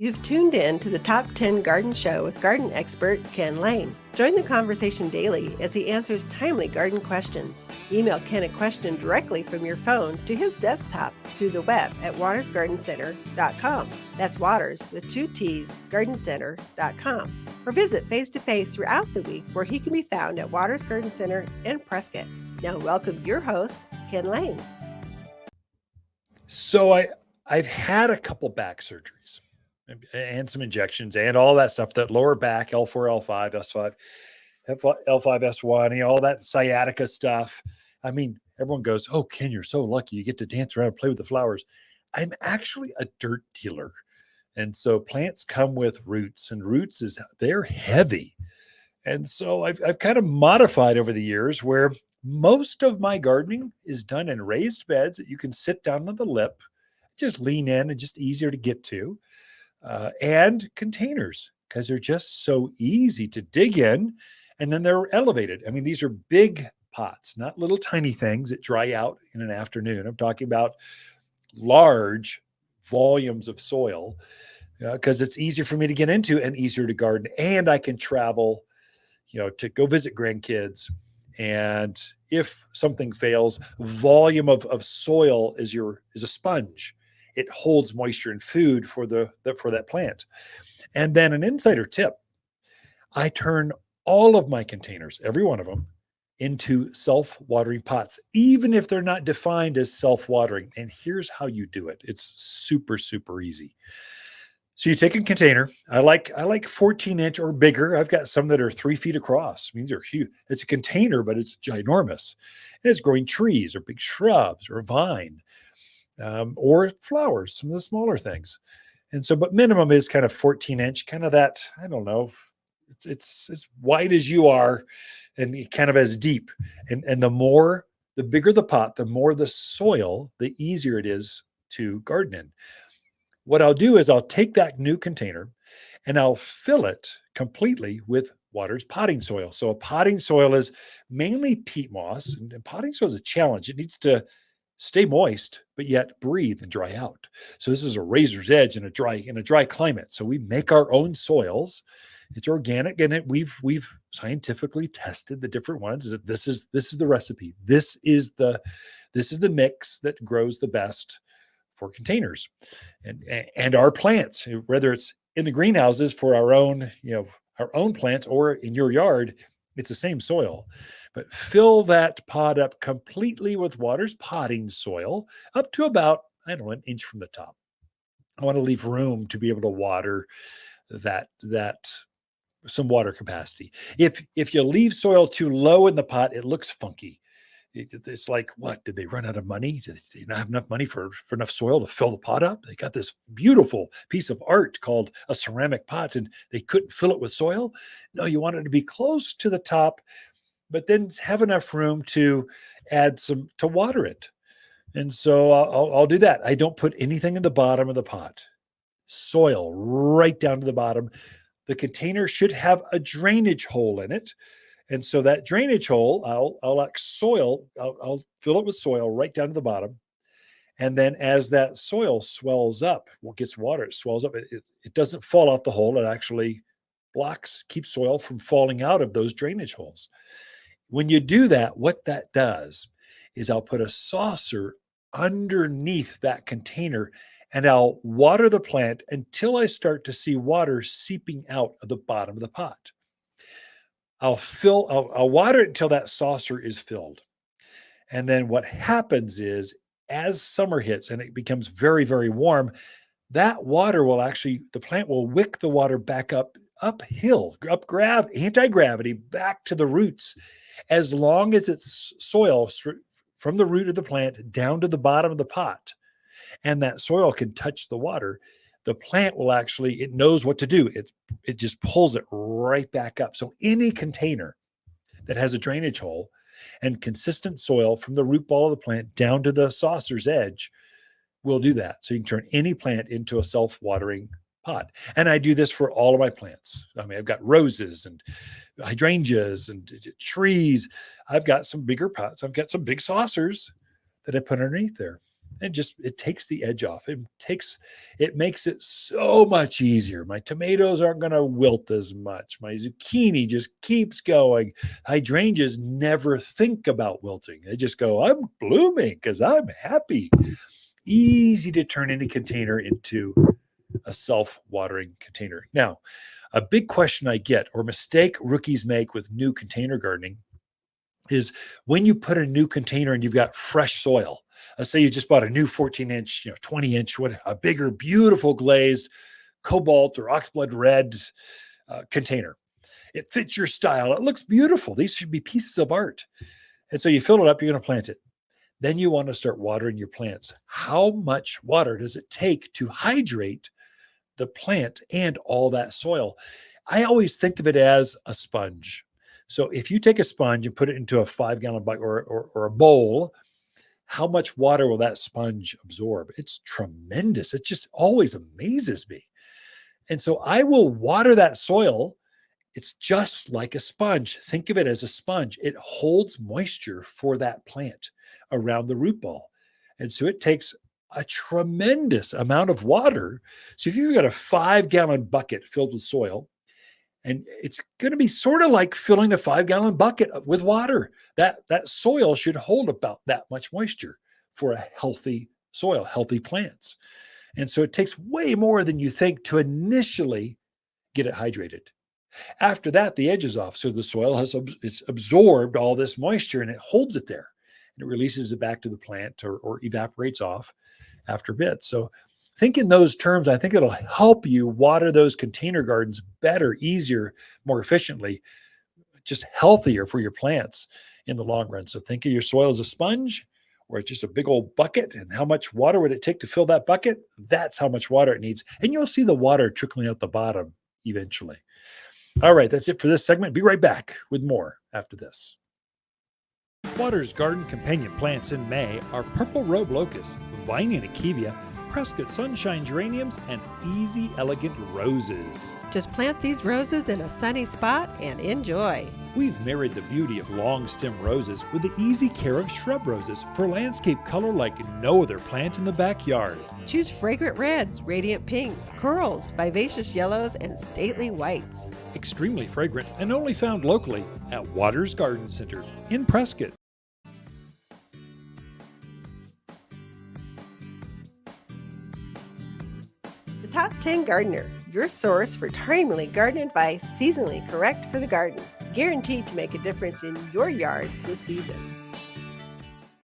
You've tuned in to the Top 10 Garden Show with garden expert Ken Lain. Join the conversation daily as he answers timely garden questions. Email Ken a question directly from your phone to his desktop through the web at watersgardencenter.com. That's Waters with two T's, gardencenter.com. Or visit face-to-face throughout the week where he can be found at Waters Garden Center in Prescott. Now welcome your host, Ken Lain. So I've had a couple back surgeries and some injections and all that stuff, that lower back, L4, L5, S5, L5, S1, all that sciatica stuff. I mean, everyone goes, "Oh, Ken, you're so lucky. You get to dance around and play with the flowers." I'm actually a dirt dealer. And so plants come with roots, and they're heavy. And so I've kind of modified over the years where most of my gardening is done in raised beds that you can sit down on the lip, just lean in and just easier to get to, and containers, because they're just so easy to dig in, and then they're elevated. I mean, these are big pots, not little tiny things that dry out in an afternoon. I'm talking about large volumes of soil, because it's easier for me to get into and easier to garden, and I can travel, to go visit grandkids. And if something fails, volume of soil is a sponge. It holds moisture and food for that plant. And then an insider tip: I turn all of my containers, every one of them, into self-watering pots, even if they're not defined as self-watering. And here's how you do it. It's super, super easy. So you take a container. I like 14-inch or bigger. I've got some that are 3 feet across. I mean, they're huge. It's a container, but it's ginormous. And it's growing trees or big shrubs or a vine, or flowers, some of the smaller things. And so, but minimum is kind of 14-inch, kind of that, I don't know, it's as wide as you are and kind of as deep. And the bigger the pot, the more the soil, the easier it is to garden in. What I'll do is I'll take that new container and I'll fill it completely with Waters potting soil. So a potting soil is mainly peat moss, and potting soil is a challenge. It needs to stay moist, but yet breathe and dry out. So this is a razor's edge in a dry climate. So we make our own soils. It's organic, and we've scientifically tested the different ones. This is the recipe. This is the mix that grows the best for containers and our plants, whether it's in the greenhouses for our own plants or in your yard. It's the same soil. But fill that pot up completely with Waters potting soil up to about, I don't know, an inch from the top. I want to leave room to be able to water that some water capacity. If you leave soil too low in the pot, it looks funky. It's like, what, did they run out of money? Did they not have enough money for enough soil to fill the pot up? They got this beautiful piece of art called a ceramic pot, and they couldn't fill it with soil. No, you want it to be close to the top, but then have enough room to add to water it. And so I'll do that. I don't put anything in the bottom of the pot. Soil right down to the bottom. The container should have a drainage hole in it. And so that drainage hole, I'll fill it with soil right down to the bottom. And then as that soil swells up, gets water, it swells up. It doesn't fall out the hole. It actually keeps soil from falling out of those drainage holes. When you do that, what that does is I'll put a saucer underneath that container and I'll water the plant until I start to see water seeping out of the bottom of the pot. I'll water it until that saucer is filled. And then what happens is, as summer hits and it becomes very, very warm, that water the plant will wick the water back uphill, anti-gravity back to the roots, as long as it's soil from the root of the plant down to the bottom of the pot. And that soil can touch the water. The plant it knows what to do. It just pulls it right back up. So any container that has a drainage hole and consistent soil from the root ball of the plant down to the saucer's edge will do that. So you can turn any plant into a self-watering pot. And I do this for all of my plants. I mean, I've got roses and hydrangeas and trees. I've got some bigger pots. I've got some big saucers that I put underneath there. And just it takes the edge off. It makes it so much easier. My tomatoes aren't going to wilt as much. My zucchini just keeps going. Hydrangeas never think about wilting. They just go, I'm blooming because I'm happy. Easy to turn any container into a self-watering container. Now, a big question I get, or mistake rookies make with new container gardening, is when you put a new container and you've got fresh soil. Let's say you just bought a new 14-inch, 20-inch, a bigger, beautiful glazed cobalt or oxblood red container. It fits your style. It looks beautiful. These should be pieces of art. And so you fill it up, you're going to plant it. Then you want to start watering your plants. How much water does it take to hydrate the plant and all that soil? I always think of it as a sponge. So if you take a sponge and put it into a 5-gallon bucket or a bowl, how much water will that sponge absorb? It's tremendous. It just always amazes me. And so I will water that soil. It's just like a sponge. Think of it as a sponge. It holds moisture for that plant around the root ball. And so it takes a tremendous amount of water. So if you've got a 5-gallon bucket filled with soil, and it's going to be sort of like filling a 5-gallon bucket with water. That soil should hold about that much moisture for a healthy soil, healthy plants. And so it takes way more than you think to initially get it hydrated. After that, the edge is off. So the soil it's absorbed all this moisture and it holds it there. And it releases it back to the plant or evaporates off after a bit. So think in those terms. I think it'll help you water those container gardens better, easier, more efficiently, just healthier for your plants in the long run. So think of your soil as a sponge or it's just a big old bucket. And how much water would it take to fill that bucket? That's how much water it needs. And you'll see the water trickling out the bottom eventually. All right, that's it for this segment. Be right back with more after this. Water's garden companion plants in May are purple robe locust, Vining achevia, Prescott sunshine geraniums, and easy elegant roses. Just plant these roses in a sunny spot and enjoy. We've married the beauty of long stem roses with the easy care of shrub roses for landscape color like no other plant in the backyard. Choose fragrant reds, radiant pinks, corals, vivacious yellows, and stately whites. Extremely fragrant and only found locally at Waters Garden Center in Prescott. The Top 10 Gardener, your source for timely garden advice seasonally correct for the garden. Guaranteed to make a difference in your yard this season.